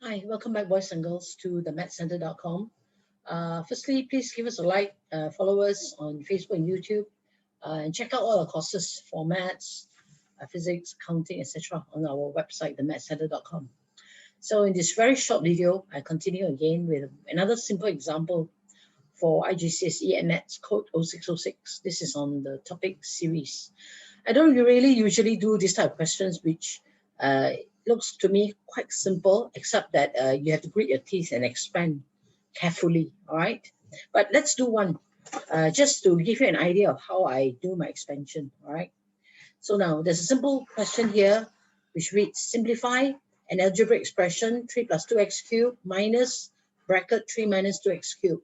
Hi, welcome back, boys and girls, to the mathscenter.com. Firstly, please give us a like, follow us on Facebook and YouTube, and check out all our courses for maths, physics, accounting, etc. on our website, themathscenter.com. So in this very short video, I continue again with another simple example for IGCSE Add Maths code 0606. This is on the topic series. I don't really usually do this type of questions, which looks to me quite simple, except that you have to grit your teeth and expand carefully, all right? But let's do one, just to give you an idea of how I do my expansion, all right? So now there's a simple question here, which reads, simplify an algebraic expression 3 plus 2x cubed minus bracket 3 minus 2x cubed.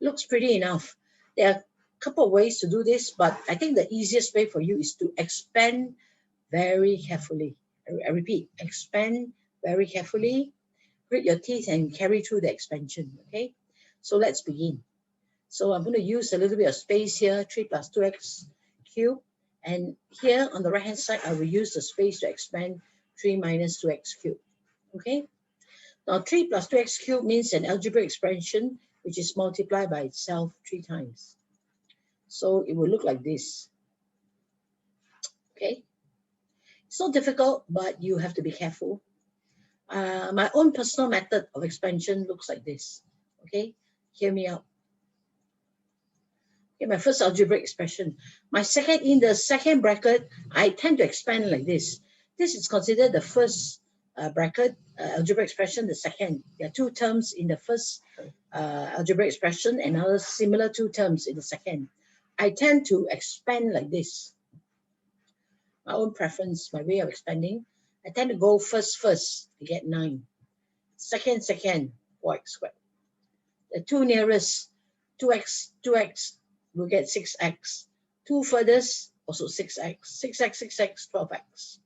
Looks pretty enough. There are a couple of ways to do this, but I think the easiest way for you is to expand very carefully. I repeat, expand very carefully, grit your teeth and carry through the expansion, okay? So let's begin. So I'm going to use a little bit of space here, 3 plus 2x cubed. And here on the right-hand side, I will use the space to expand 3 minus 2x cubed, okay? Now 3 plus 2x cubed means an algebraic expression which is multiplied by itself 3 times. So it will look like this, okay? It's not difficult, but you have to be careful. My own personal method of expansion looks like this, okay? Hear me out. Okay, my first algebraic expression. In the second bracket, I tend to expand like this. This is considered the first bracket, algebraic expression, the second. There are two terms in the first algebraic expression and other similar two terms in the second. I tend to expand like this. My own preference, my way of expanding. I tend to go first to get 9. Second, 4x squared. The two nearest, 2x will get 6x. Two furthest, also 6x. 6x, 12x.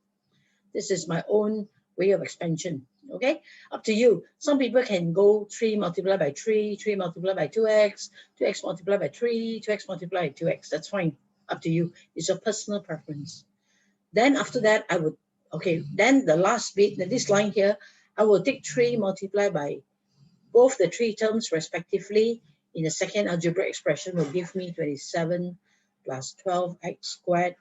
This is my own way of expansion, okay? Up to you. Some people can go 3 multiplied by 3, 3 multiplied by 2x, 2x multiplied by 3, 2x multiplied by 2x. That's fine. Up to you. It's your personal preference. Then after that, then the last bit, this line here, I will take 3 multiplied by both the 3 terms respectively in the second algebraic expression will give me 27 plus 12x squared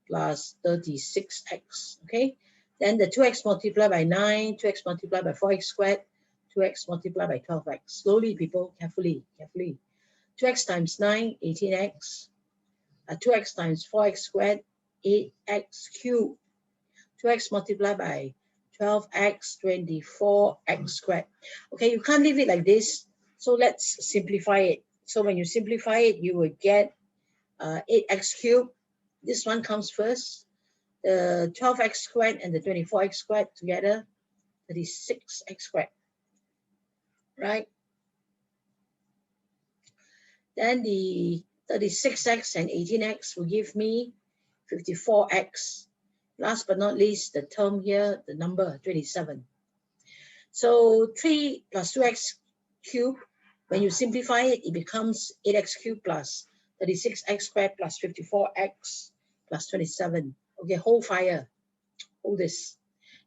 plus 36x, okay? Then the 2x multiplied by 9, 2x multiplied by 4x squared, 2x multiplied by 12x. Slowly, people, carefully. 2x times 9, 18x. 2x times 4x squared, 8x cubed. 2x multiplied by 12x, 24x squared. Okay, you can't leave it like this. So let's simplify it. So when you simplify it, you will get 8x cubed. This one comes first. The 12x squared and the 24x squared together, 36x squared, right? Then the 36x and 18x will give me 54x. Last but not least, the term here, the number 27. So 3 plus 2x cubed, when you simplify it, it becomes 8x cubed plus 36x squared plus 54x plus 27. Okay, hold fire. Hold this.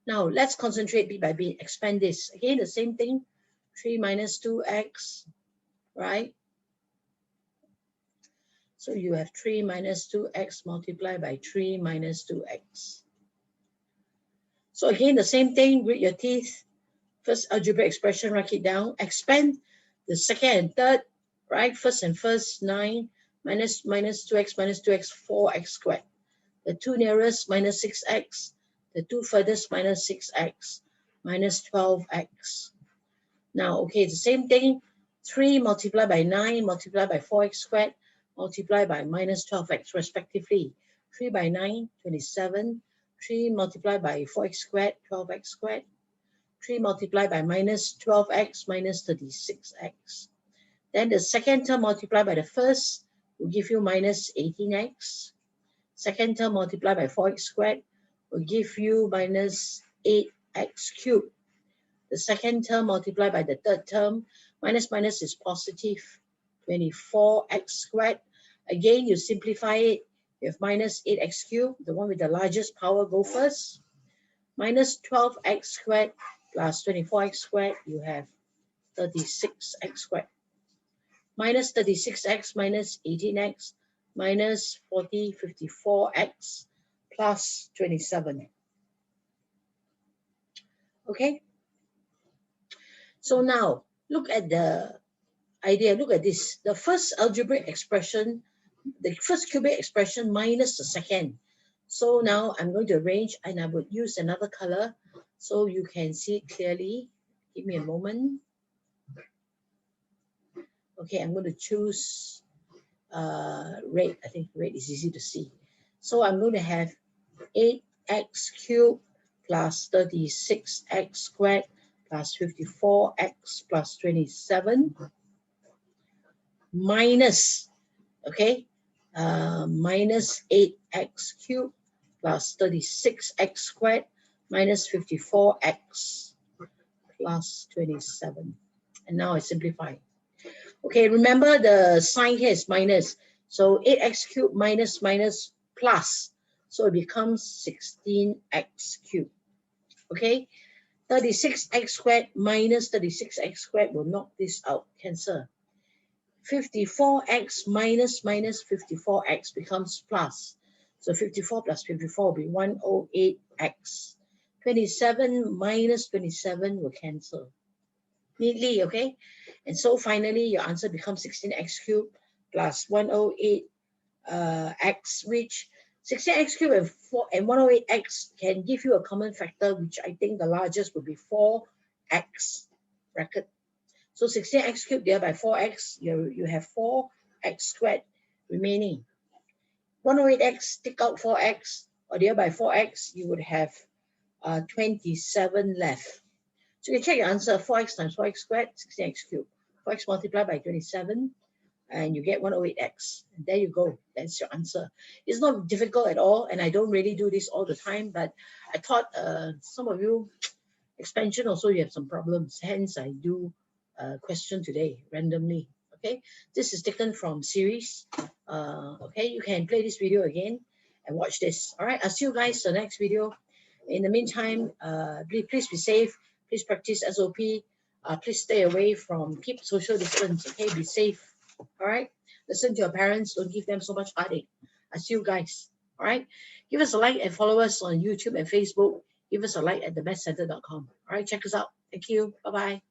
Now let's concentrate bit by bit. Expand this. Again, the same thing. 3 minus 2x, right? So you have 3 minus 2x multiplied by 3 minus 2x. So again, the same thing. Grit your teeth. First algebraic expression, write it down. Expand the second and third, right? First, 9 minus 2x minus 2x, 4x squared. The two nearest minus 6x. The two furthest minus 6x minus 12x. Now, okay, the same thing. 3 multiplied by 9 multiplied by 4x squared multiplied by minus 12x respectively. 3 by 9, 27. 3 multiplied by 4x squared, 12x squared. 3 multiplied by minus 12x minus 36x. Then the second term multiplied by the first will give you minus 18x. Second term multiplied by 4x squared will give you minus 8x cubed. The second term multiplied by the third term, minus is positive, 24x squared. Again, you simplify it. You have minus 8x cubed, the one with the largest power go first. Minus 12x squared plus 24x squared, you have 36x squared. Minus 36x minus 18x minus 54x plus 27. Okay? So now, look at the idea. Look at this. The first algebraic expression, the first cubic expression minus the second. So now I'm going to arrange, and I would use another color so you can see it clearly. Give me a moment. Okay, I'm going to choose red. I think red is easy to see. So I'm going to have 8x cubed plus 36x squared plus 54x plus 27 minus, okay, minus 8x cubed plus 36x squared minus 54x plus 27. And now I simplify. Okay, remember the sign here is minus. So 8x cubed minus minus plus. So it becomes 16x cubed. Okay, 36x squared minus 36x squared will knock this out, cancel. 54x minus minus 54x becomes plus. So 54 plus 54 will be 108x. 27 minus 27 will cancel neatly, okay? And so finally, your answer becomes 16x cubed plus 108x, which 16x cubed and 108x can give you a common factor, which I think the largest would be 4x bracket. So 16x cubed divided by 4x, you have 4x squared remaining. 108x, take out 4x, or divided by 4x, you would have 27 left. So you can check your answer, 4x times 4x squared, 16x cubed. 4x multiplied by 27, and you get 108x. And there you go. That's your answer. It's not difficult at all, and I don't really do this all the time, but I thought some of you, expansion also, you have some problems. Hence, I do a question today, randomly. Okay, this is taken from series. Okay, you can play this video again and watch this. All right, I'll see you guys in the next video. In the meantime, please be safe. Please practice SOP. Please stay away from, keep social distance. Okay, be safe. All right, listen to your parents. Don't give them so much heartache. I'll see you guys. All right, give us a like and follow us on YouTube and Facebook. Give us a like at themathscenter.com. All right, check us out. Thank you. Bye-bye.